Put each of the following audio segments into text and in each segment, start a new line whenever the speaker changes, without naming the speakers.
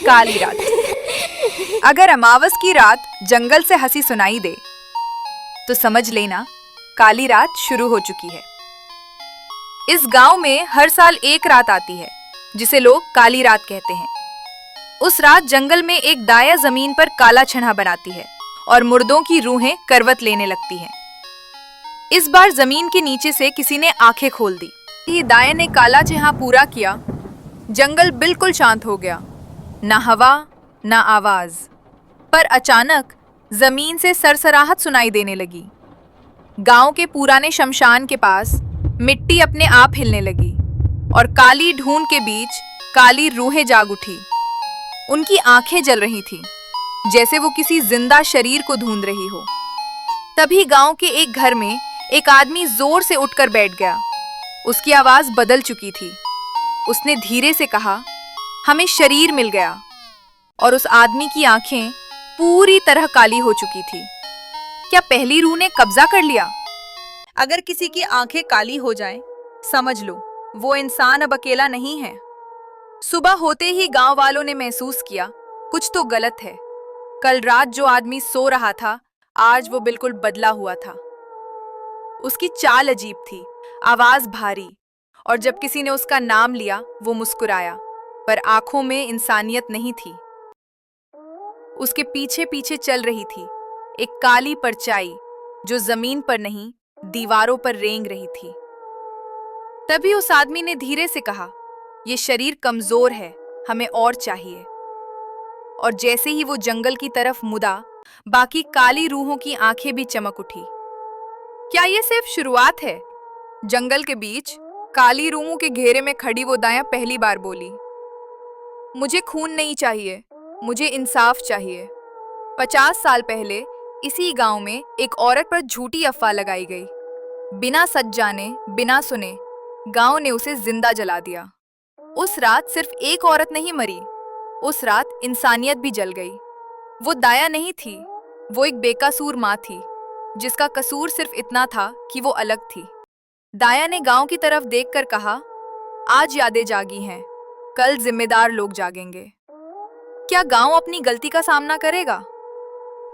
काली रात। अगर अमावस की रात जंगल से हंसी सुनाई दे तो समझ लेना काली रात शुरू हो चुकी है। इस गांव में हर साल एक रात आती है जिसे लोग काली रात कहते हैं। उस रात जंगल में एक दाया जमीन पर काला छन्हा बनाती है और मुर्दों की रूहें करवट लेने लगती हैं। इस बार जमीन के नीचे से किसी ने आंखें खोल दी। ये दाया ने काला छन्हा पूरा किया। जंगल बिल्कुल शांत हो गया, ना हवा ना आवाज। पर अचानक जमीन से सरसराहट सुनाई देने लगी। गांव के पुराने शमशान के पास मिट्टी अपने आप हिलने लगी और काली ढूंढ के बीच काली रूहें जाग उठी। उनकी आंखें जल रही थीं, जैसे वो किसी जिंदा शरीर को ढूंढ रही हो। तभी गांव के एक घर में एक आदमी जोर से उठकर बैठ गया। उसकी आवाज बदल चुकी थी। उसने धीरे से कहा, हमें शरीर मिल गया। और उस आदमी की आंखें पूरी तरह काली हो चुकी थी। क्या पहली रूह ने कब्जा कर लिया? अगर किसी की आंखें काली हो जाएं, समझ लो वो इंसान अब अकेला नहीं है। सुबह होते ही गांव वालों ने महसूस किया कुछ तो गलत है। कल रात जो आदमी सो रहा था, आज वो बिल्कुल बदला हुआ था। उसकी चाल अजीब थी, आवाज भारी, और जब किसी ने उसका नाम लिया वो मुस्कुराया, पर आंखों में इंसानियत नहीं थी। उसके पीछे पीछे चल रही थी एक काली परछाई जो जमीन पर नहीं दीवारों पर रेंग रही थी। तभी उस आदमी ने धीरे से कहा, ये शरीर कमजोर है, हमें और चाहिए। और जैसे ही वो जंगल की तरफ मुड़ा, बाकी काली रूहों की आंखें भी चमक उठी। क्या ये सिर्फ शुरुआत है? जंगल के बीच काली रूहों के घेरे में खड़ी वो दाया पहली बार बोली, मुझे खून नहीं चाहिए, मुझे इंसाफ चाहिए। 50 साल पहले इसी गांव में एक औरत पर झूठी अफवाह लगाई गई। बिना सच जाने, बिना सुने गांव ने उसे जिंदा जला दिया। उस रात सिर्फ एक औरत नहीं मरी, उस रात इंसानियत भी जल गई। वो दाया नहीं थी, वो एक बेकसूर माँ थी, जिसका कसूर सिर्फ इतना था कि वो अलग थी। दाया ने गांव की तरफ देखकर कहा, आज यादें जागी हैं, कल जिम्मेदार लोग जागेंगे। क्या गांव अपनी गलती का सामना करेगा?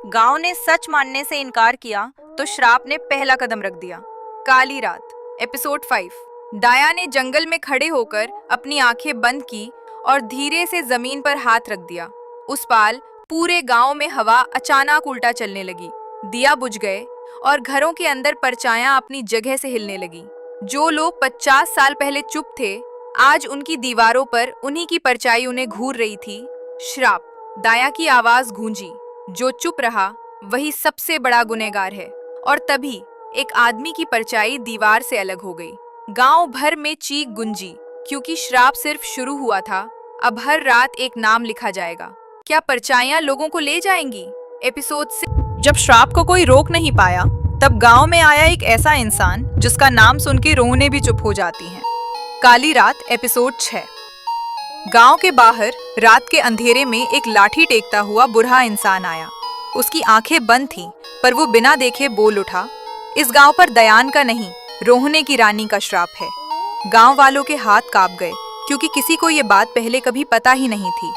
गांव ने सच मानने से इनकार किया तो श्राप ने पहला कदम रख दिया। काली रात, एपिसोड 5। दाया ने जंगल में खड़े होकर अपनी आंखें बंद की और धीरे से जमीन पर हाथ रख दिया। उस पाल पूरे गांव में हवा अचानक उल्टा चलने लगी। दिया बुझ गए और घरों के अंदर परछाइयां अपनी जगह से हिलने लगी। जो लोग 50 साल पहले चुप थे, आज उनकी दीवारों पर उन्हीं की परछाई उन्हें घूर रही थी। श्राप। दाया की आवाज गूंजी, जो चुप रहा वही सबसे बड़ा गुनहगार है। और तभी एक आदमी की परछाई दीवार से अलग हो गई। गांव भर में चीख गुंजी, क्योंकि श्राप सिर्फ शुरू हुआ था। अब हर रात एक नाम लिखा जाएगा। क्या परछाइयां लोगों को ले जाएंगी? एपिसोड 6। जब श्राप को कोई रोक नहीं पाया, तब गांव में आया एक ऐसा इंसान जिसका नाम सुन के रूहें भी चुप हो जाती हैं। काली रात, एपिसोड 6। गांव के बाहर रात के अंधेरे में एक लाठी टेकता हुआ बूढ़ा इंसान आया। उसकी आंखें बंद थीं, पर वो बिना देखे बोल उठा, इस गांव पर दयान का नहीं, रोहने की रानी का श्राप है। गांव वालों के हाथ कांप गए, क्योंकि किसी को ये बात पहले कभी पता ही नहीं थी।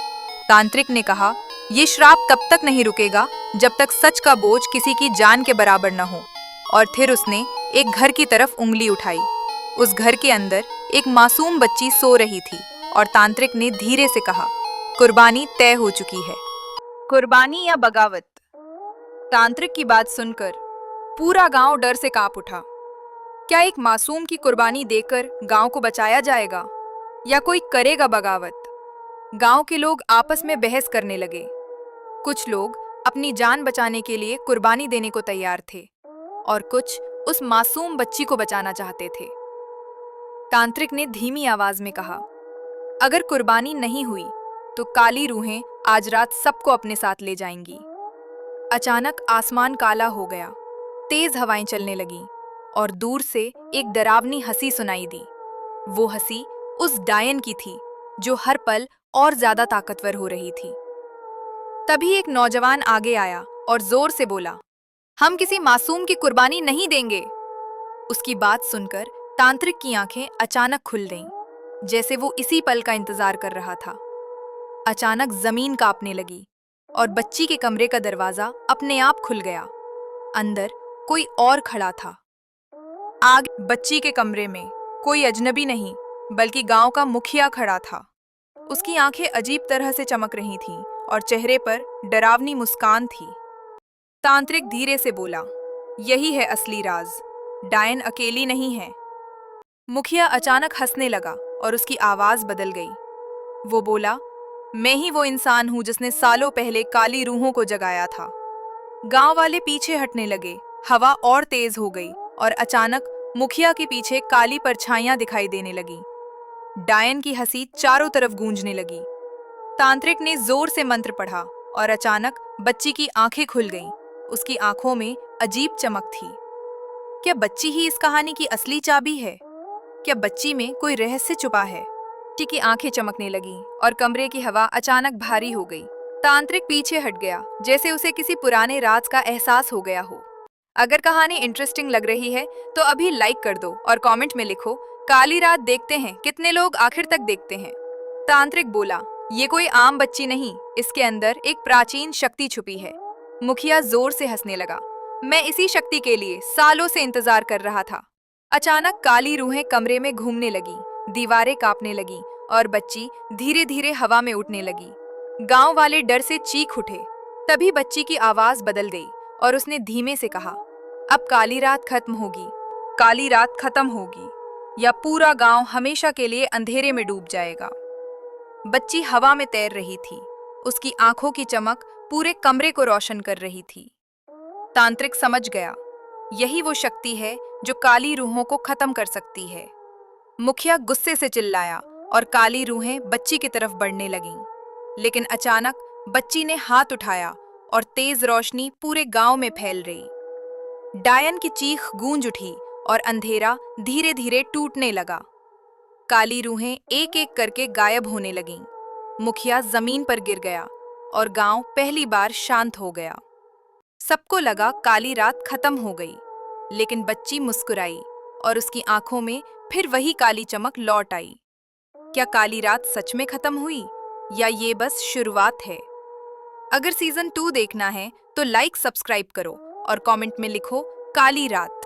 तांत्रिक ने कहा, ये श्राप तब तक नहीं रुकेगा जब तक सच का बोझ किसी की जान के बराबर न हो। और फिर उसने एक घर की तरफ उंगली उठाई। उस घर के अंदर एक मासूम बच्ची सो रही थी और तांत्रिक ने धीरे से कहा, कुर्बानी तय हो चुकी है। कुर्बानी या बगावत? तांत्रिक की बात सुनकर पूरा गांव डर से कांप उठा। क्या एक मासूम की कुर्बानी देकर गांव को बचाया जाएगा, या कोई करेगा बगावत? गांव के लोग आपस में बहस करने लगे। कुछ लोग अपनी जान बचाने के लिए कुर्बानी देने को तैयार थे और कुछ उस मासूम बच्ची को बचाना चाहते थे। तांत्रिक ने धीमी आवाज में कहा, अगर कुर्बानी नहीं हुई तो काली रूहें आज रात सबको अपने साथ ले जाएंगी। अचानक आसमान काला हो गया, तेज हवाएं चलने लगीं और दूर से एक डरावनी हंसी सुनाई दी। वो हंसी उस डायन की थी जो हर पल और ज्यादा ताकतवर हो रही थी। तभी एक नौजवान आगे आया और जोर से बोला, हम किसी मासूम की कुर्बानी नहीं देंगे। उसकी बात सुनकर तांत्रिक की आंखें अचानक खुल गईं, जैसे वो इसी पल का इंतजार कर रहा था। अचानक जमीन कांपने लगी और बच्ची के कमरे का दरवाजा अपने आप खुल गया। अंदर कोई और खड़ा था। आग बच्ची के कमरे में कोई अजनबी नहीं बल्कि गांव का मुखिया खड़ा था। उसकी आंखें अजीब तरह से चमक रही थीं और चेहरे पर डरावनी मुस्कान थी। तांत्रिक धीरे से बोला, यही है असली राज, डायन अकेली नहीं है। मुखिया अचानक हंसने लगा और उसकी आवाज बदल गई। वो बोला, मैं ही वो इंसान हूं जिसने सालों पहले काली रूहों को जगाया था। गांव वाले पीछे हटने लगे। हवा और तेज हो गई और अचानक मुखिया के पीछे काली परछाइयां दिखाई देने लगी। डायन की हंसी चारों तरफ गूंजने लगी। तांत्रिक ने जोर से मंत्र पढ़ा और अचानक बच्ची की आंखें खुल गईं। उसकी आंखों में अजीब चमक थी। क्या बच्ची ही इस कहानी की असली चाबी है? क्या बच्ची में कोई रहस्य छुपा है? बच्ची की आंखें चमकने लगी और कमरे की हवा अचानक भारी हो गई। तांत्रिक पीछे हट गया, जैसे उसे किसी पुराने राज का एहसास हो गया हो। अगर कहानी इंटरेस्टिंग लग रही है तो अभी लाइक कर दो और कमेंट में लिखो, काली रात देखते हैं, कितने लोग आखिर तक देखते हैं। तांत्रिक बोला, ये कोई आम बच्ची नहीं, इसके अंदर एक प्राचीन शक्ति छुपी है। मुखिया जोर से हंसने लगा, मैं इसी शक्ति के लिए सालों से इंतजार कर रहा था। अचानक काली रूहें कमरे में घूमने लगी, दीवारें कांपने लगी और बच्ची धीरे धीरे हवा में उड़ने लगी। गांव वाले डर से चीख उठे। तभी बच्ची की आवाज बदल गई और उसने धीमे से कहा, अब काली रात खत्म होगी। काली रात खत्म होगी या पूरा गांव हमेशा के लिए अंधेरे में डूब जाएगा। बच्ची हवा में तैर रही थी। उसकी आंखों की चमक पूरे कमरे को रोशन कर रही थी। तांत्रिक समझ गया, यही वो शक्ति है जो काली रूहों को खत्म कर सकती है। मुखिया गुस्से से चिल्लाया और काली रूहें बच्ची की तरफ बढ़ने लगीं। लेकिन अचानक बच्ची ने हाथ उठाया और तेज रोशनी पूरे गांव में फैल रही। डायन की चीख गूंज उठी और अंधेरा धीरे धीरे टूटने लगा। काली रूहें एक एक करके गायब होने लगीं। मुखिया जमीन पर गिर गया और गांव पहली बार शांत हो गया। सबको लगा काली रात खत्म हो गई, लेकिन बच्ची मुस्कुराई और उसकी आंखों में फिर वही काली चमक लौट आई। क्या काली रात सच में खत्म हुई या ये बस शुरुआत है? अगर सीजन 2 देखना है तो लाइक सब्सक्राइब करो और कमेंट में लिखो, काली रात।